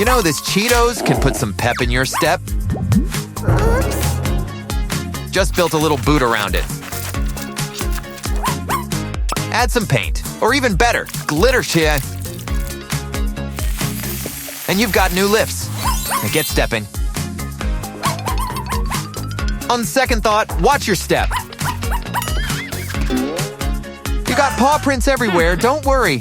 You know, this Cheetos can put some pep in your step. Just built a little boot around it. Add some paint, or even better, glitter shit. And you've got new lifts. Now get stepping. On second thought, watch your step. You got paw prints everywhere, don't worry.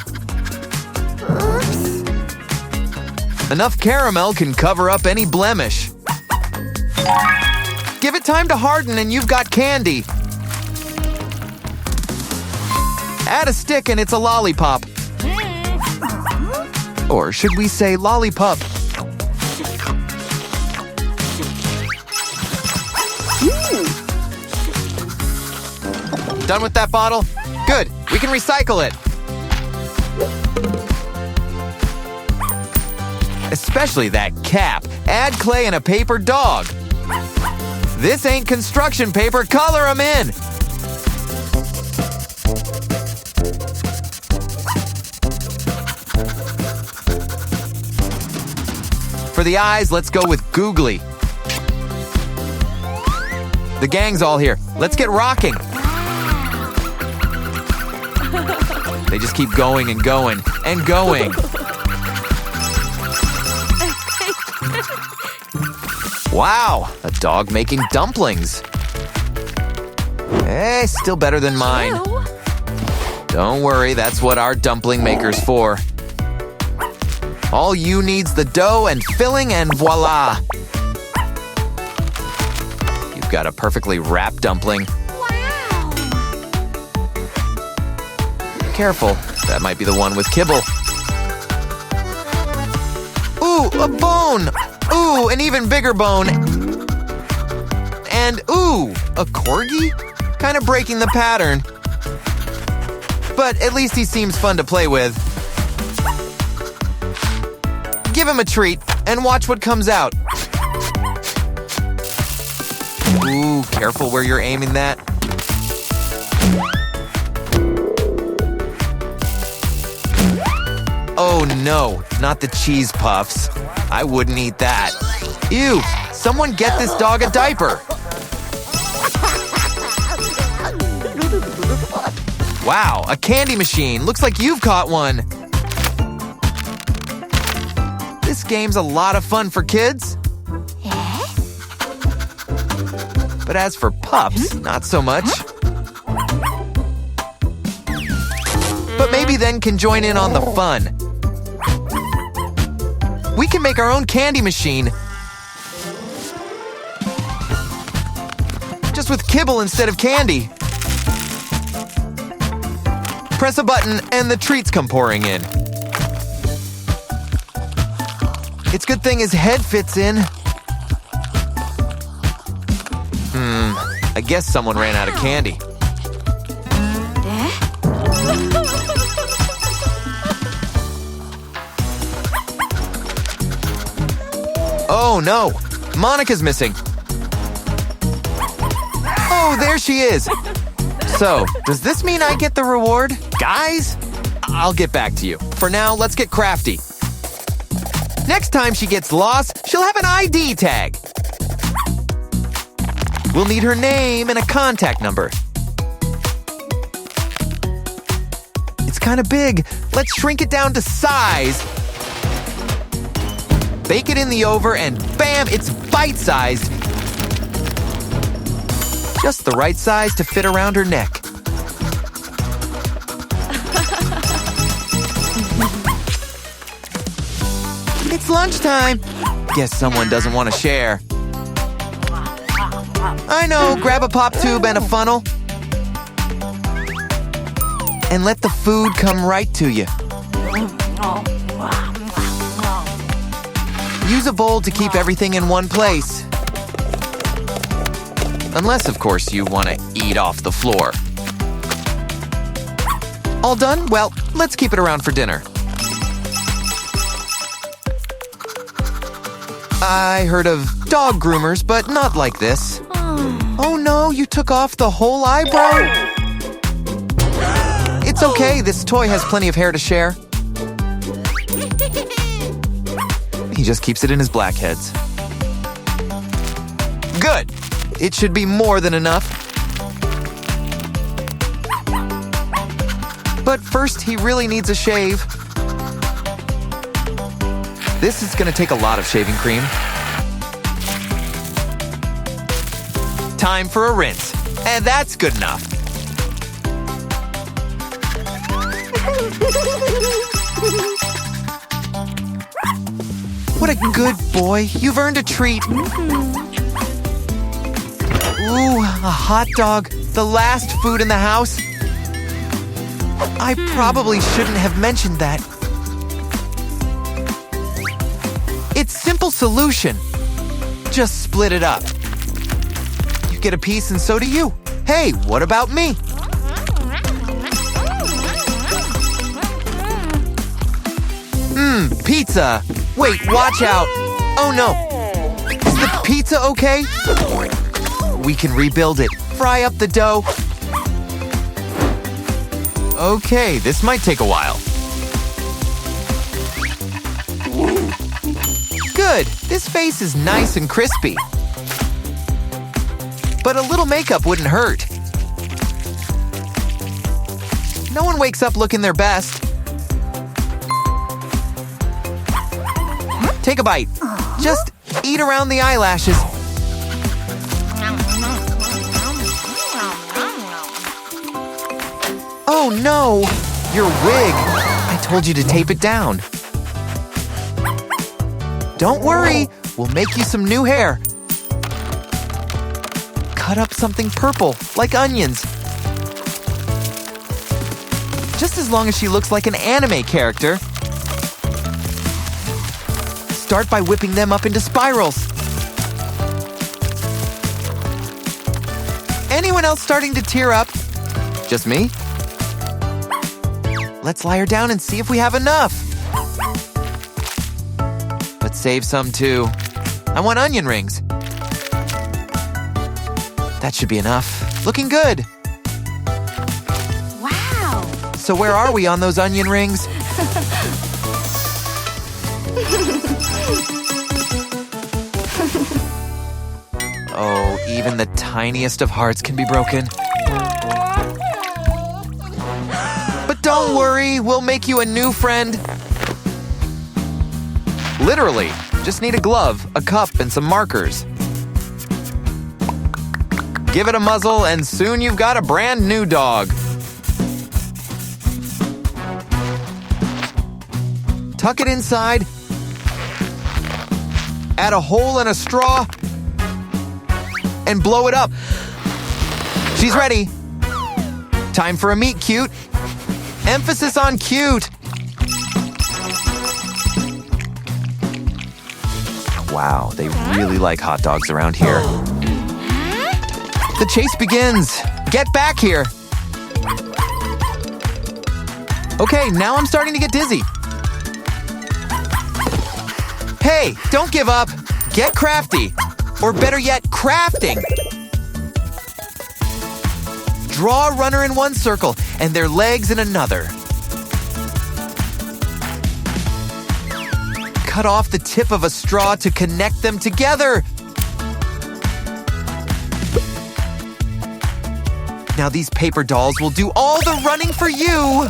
Enough caramel can cover up any blemish. Give it time to harden and you've got candy. Add a stick and it's a lollipop. Or should we say lollipop? Done with that bottle? Good, we can recycle it. Especially that cap. Add clay and a paper dog. This ain't construction paper, color 'em in. For the eyes, let's go with googly. The gang's all here. Let's get rocking. They just keep going and going and going. Wow, a dog making dumplings. Hey, still better than mine. Don't worry, that's what our dumpling maker's for. All you need's the dough and filling and voila! You've got a perfectly wrapped dumpling. Wow! Careful, that might be the one with Kibble. Ooh, a bone! Ooh, an even bigger bone. And ooh, a corgi? Kind of breaking the pattern. But at least he seems fun to play with. Give him a treat and watch what comes out. Ooh, careful where you're aiming that. Oh no, not the cheese puffs. I wouldn't eat that. Ew, someone get this dog a diaper. Wow, a candy machine. Looks like you've caught one. This game's a lot of fun for kids. But as for pups, not so much. But maybe then can join in on the fun. We can make our own candy machine. Just with kibble instead of candy. Press a button and the treats come pouring in. It's a good thing his head fits in. I guess someone ran out of candy. Oh no, Monica's missing. Oh, there she is. So, does this mean I get the reward? Guys, I'll get back to you. For now, let's get crafty. Next time she gets lost, she'll have an ID tag. We'll need her name and a contact number. It's kind of big. Let's shrink it down to size. Bake it in the oven and bam, it's bite-sized. Just the right size to fit around her neck. It's lunchtime. Guess someone doesn't want to share. I know, grab a pop tube and a funnel. And let the food come right to you. Use a bowl to keep everything in one place. Unless, of course, you want to eat off the floor. All done? Well, let's keep it around for dinner. I heard of dog groomers, but not like this. Oh no, you took off the whole eyebrow? It's okay, this toy has plenty of hair to share. He just keeps it in his blackheads. Good! It should be more than enough. But first, he really needs a shave. This is gonna take a lot of shaving cream. Time for a rinse. And that's good enough. What a good boy. You've earned a treat. Ooh, a hot dog. The last food in the house. I probably shouldn't have mentioned that. It's simple solution. Just split it up. You get a piece and so do you. Hey, what about me? Pizza. Wait, watch out. Oh no. Is the pizza okay? We can rebuild it. Fry up the dough. Okay, this might take a while. Good. This face is nice and crispy. But a little makeup wouldn't hurt. No one wakes up looking their best. Take a bite. Just eat around the eyelashes. Oh no! Your wig! I told you to tape it down. Don't worry, we'll make you some new hair. Cut up something purple, like onions. Just as long as she looks like an anime character. Start by whipping them up into spirals. Anyone else starting to tear up? Just me? Let's lie her down and see if we have enough. But save some too. I want onion rings. That should be enough. Looking good. Wow. So where are we on those onion rings? Oh, even the tiniest of hearts can be broken. But don't worry, we'll make you a new friend. Literally, just need a glove, a cup, and some markers. Give it a muzzle, and soon you've got a brand new dog. Tuck it inside. Add a hole and a straw. And blow it up. She's ready. Time for a meet cute. Emphasis on cute. Wow, they really like hot dogs around here. The chase begins. Get back here. Okay, now I'm starting to get dizzy. Hey, don't give up. Get crafty. Or better yet, crafting. Draw a runner in one circle and their legs in another. Cut off the tip of a straw to connect them together. Now these paper dolls will do all the running for you.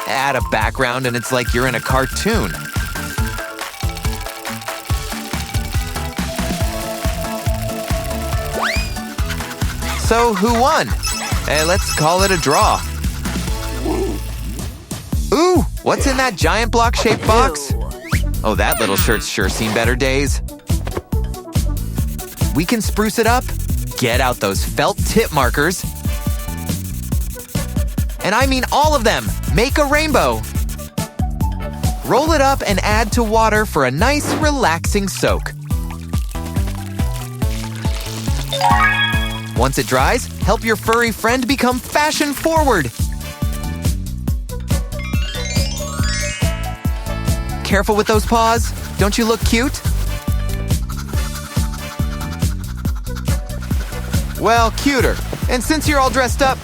Add a background and it's like you're in a cartoon. So who won? Let's call it a draw. Ooh, what's in that giant block-shaped box? Oh, that little shirt's sure seen better days. We can spruce it up. Get out those felt tip markers. And I mean all of them. Make a rainbow. Roll it up and add to water for a nice, relaxing soak. Once it dries, help your furry friend become fashion-forward. Careful with those paws. Don't you look cute? Well, cuter. And since you're all dressed up,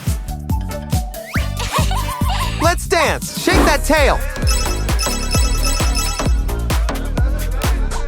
let's dance. Shake that tail.